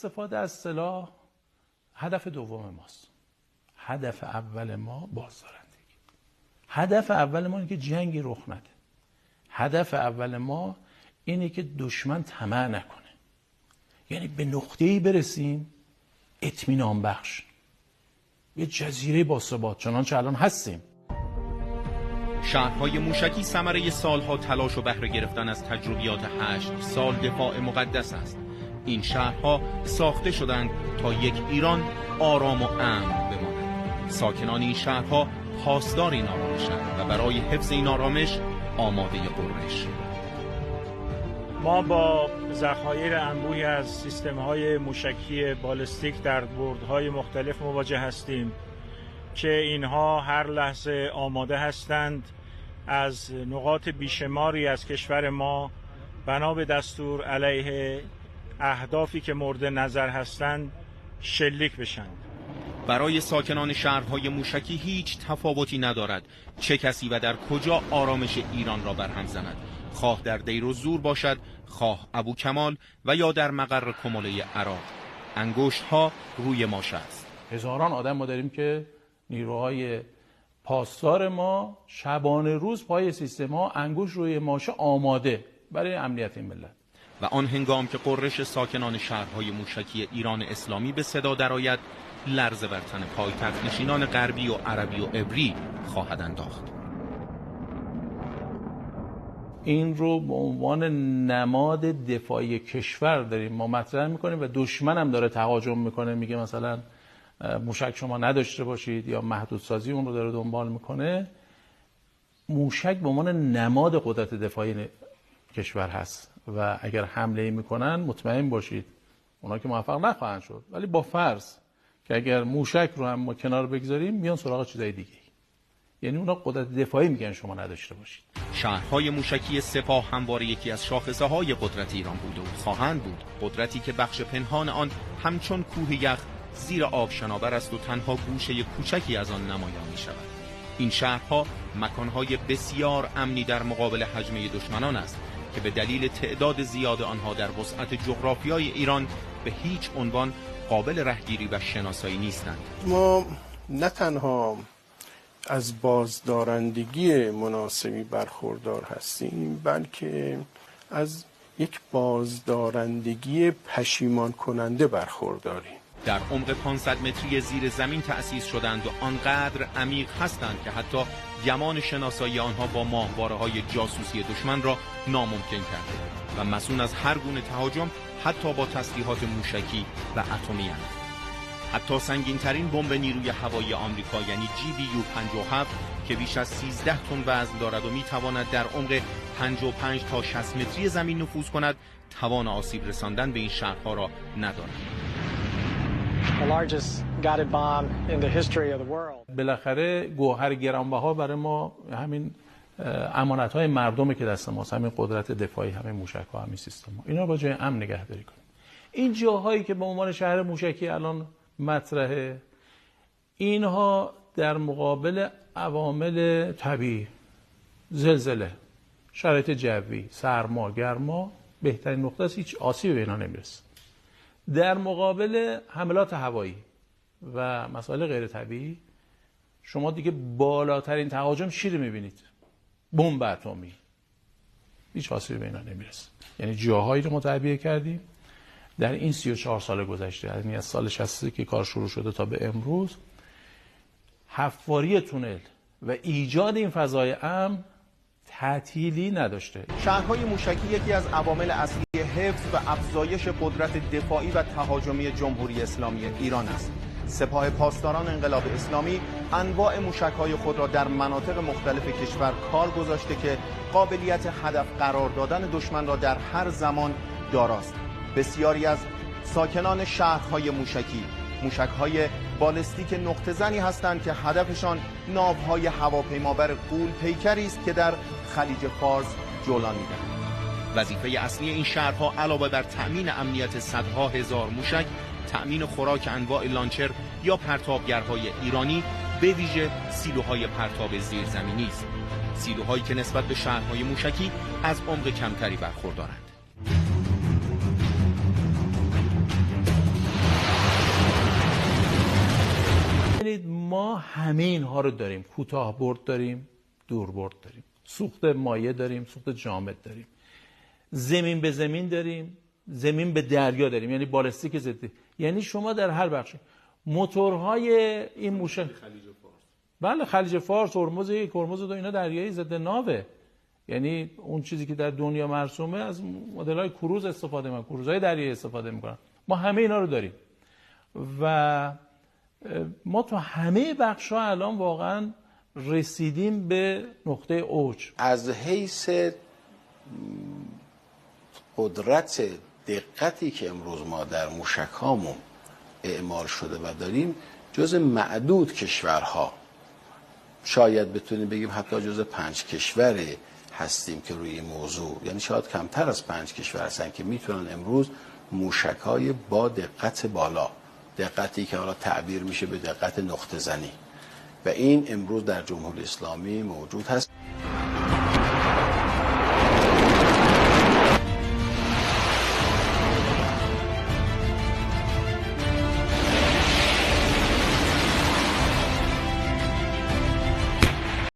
استفاده از سلاح هدف دوم ماست. هدف اول ما بازدارندگی. هدف اول ما اینه که جنگی رخ نده. هدف اول ما اینه که دشمن طمع نکنه. یعنی به نقطه‌ای برسیم اطمینان بخش، یه جزیره باثبات، چنانچه الان هستیم. شهرهای موشکی ثمره سالها تلاش و بهره گرفتن از تجربیات 8 سال دفاع مقدس است. این شهرها ساخته شدند تا یک ایران آرام و امن بماند. ساکنان این شهرها پاسدار این آرامش‌اند و برای حفظ این آرامش آماده غرش. ما با ذخایر انبوهی از سیستم‌های موشکی بالستیک در بردهای مختلف مواجه هستیم که اینها هر لحظه آماده هستند از نقاط بیشماری از کشور ما بنا به دستور علیه اهدافی که مورد نظر هستند شلیک بشند. برای ساکنان شهرهای موشکی هیچ تفاوتی ندارد چه کسی و در کجا آرامش ایران را برهم زند، خواه در دیر و زور باشد، خواه ابوکمال و یا در مقر کماله عراق. انگشت ها روی ماشه است. هزاران آدم ما داریم که نیروهای پاسدار ما شبانه روز پای سیستم ها انگشت روی ماشه آماده برای امنیت این ملت. و آن هنگام که غرش ساکنان شهرهای موشکی ایران اسلامی به صدا درآید، لرزه بر تن پایتخت نشینان غربی و عربی و عبری خواهد انداخت. این رو به عنوان نماد دفاعی کشور داریم ما مطرح میکنیم و دشمن هم داره تهاجم میکنه، میگه مثلا موشک شما نداشته باشید یا محدودسازی اون رو داره دنبال میکنه. موشک به عنوان نماد قدرت دفاعی کشور هست و اگر حمله میکنن مطمئن باشید اونا که موفق نخواهند شد، ولی با فرض که اگر موشک رو هم ما کنار بگذاریم میان سراغ چیزای دیگه، یعنی اونا قدرت دفاعی میگن شما نداشته باشید. شهرهای موشکی سپاه همواره یکی از شاخصه های قدرت ایران بود و خواهند بود، قدرتی که بخش پنهان آن همچون کوه یخ زیر آب شناور است و تنها گوشه کوچکی از آن نمایان می شود. این شهرها مکانهای بسیار امنی در مقابل هجمه دشمنان است که به دلیل تعداد زیاد آنها در وسعت جغرافیای ایران به هیچ عنوان قابل رهگیری و شناسایی نیستند. ما نه تنها از بازدارندگی مناسبی برخوردار هستیم، بلکه از یک بازدارندگی پشیمان کننده برخورداریم. در عمق 500 متری زیر زمین تأسیس شدند و آنقدر عمیق هستند که حتی گمان شناسایی آنها با ماهواره‌های جاسوسی دشمن را ناممکن کرده و مسئول از هر گونه تهاجم حتی با تسلیحات موشکی و اتمی اند. حتی سنگین‌ترین بمب نیروی هوایی آمریکا یعنی GBU-57 که بیش از 13 تن وزن دارد و می‌تواند در عمق 55 تا 60 متری زمین نفوذ کند، توان آسیب رساندن به این شهرها را ندارد. بالاخره گوهر گرانبها برای ما همین امانت‌های مردمه که دست ماست، همین قدرت دفاعی، همین موشک‌ها، همین سیستم‌ها، اینا با جای امن نگهداری کنیم. این جاهایی که به عنوان شهر موشکی الان مطرحه، اینها در مقابل عوامل طبیعی، زلزله، شرایط جوی، سرما، گرما، بهترین نقطه است، هیچ آسیبی به اینا نمیرسه. در مقابل حملات هوایی و مسائل غیر طبیعی شما دیگه بالاترین تهاجم چی رو میبینید؟ بمب اتمی. هیچ آسیبی به اینا نمیرسه. یعنی جاهایی رو ما تعبیه کردیم در این 34 سال گذشته، یعنی از سال 60 که کار شروع شده تا به امروز، حفاری تونل و ایجاد این فضای امن تعطیلی نداشته. شهرهای موشکی یکی از عوامل اصلی حفظ و افزایش قدرت دفاعی و تهاجمی جمهوری اسلامی ایران است. سپاه پاسداران انقلاب اسلامی انواع موشک‌های خود را در مناطق مختلف کشور کار گذاشته که قابلیت هدف قرار دادن دشمن را در هر زمان داراست. بسیاری از ساکنان شهرهای موشکی موشک‌های بالستیک نقطه زنی هستند که هدفشان ناوهای هواپیمابر غول پیکری است که در خلیج فارس جولان می‌دهند. وظیفه اصلی این شهرها علاوه بر تأمین امنیت صدها هزار موشک، تأمین خوراک انواع لانچر یا پرتابگرهای ایرانی، به ویژه سیلوهای پرتاب زیرزمینی است. سیلوهایی که نسبت به شهرهای موشکی از عمق کمتری برخوردارند. ما همه اینها رو داریم. کوتاه برد داریم، دور برد داریم، سوخت مایع داریم، سوخت جامد داریم، زمین به زمین داریم، زمین به دریا داریم، یعنی بالستیک ضدی. یعنی شما در هر بخشی موتورهای این موشک خلیج فارس، بله خلیج فارس، هرمز دو اینا دریایی ضد ناوه. یعنی اون چیزی که در دنیا مرسومه از مدل‌های کروز استفاده می‌کنن، کروزهای دریایی استفاده می‌کنن. ما همه اینا رو داریم و ما تو همه بخش‌ها الان واقعا رسیدیم به نقطه اوج. از حیث قدرت دقتی که امروز ما در موشک‌هامون اعمال شده و داریم جز معدود کشورها، شاید بتونیم بگیم حتی جز 5 کشور هستیم که روی این موضوع، یعنی شاید کمتر از 5 کشور هستن که میتونن امروز موشک‌های با دقت بالا، دقتی که حالا تعبیر میشه به دقت نقطه زنی، و این امروز در جمهوری اسلامی موجود هست.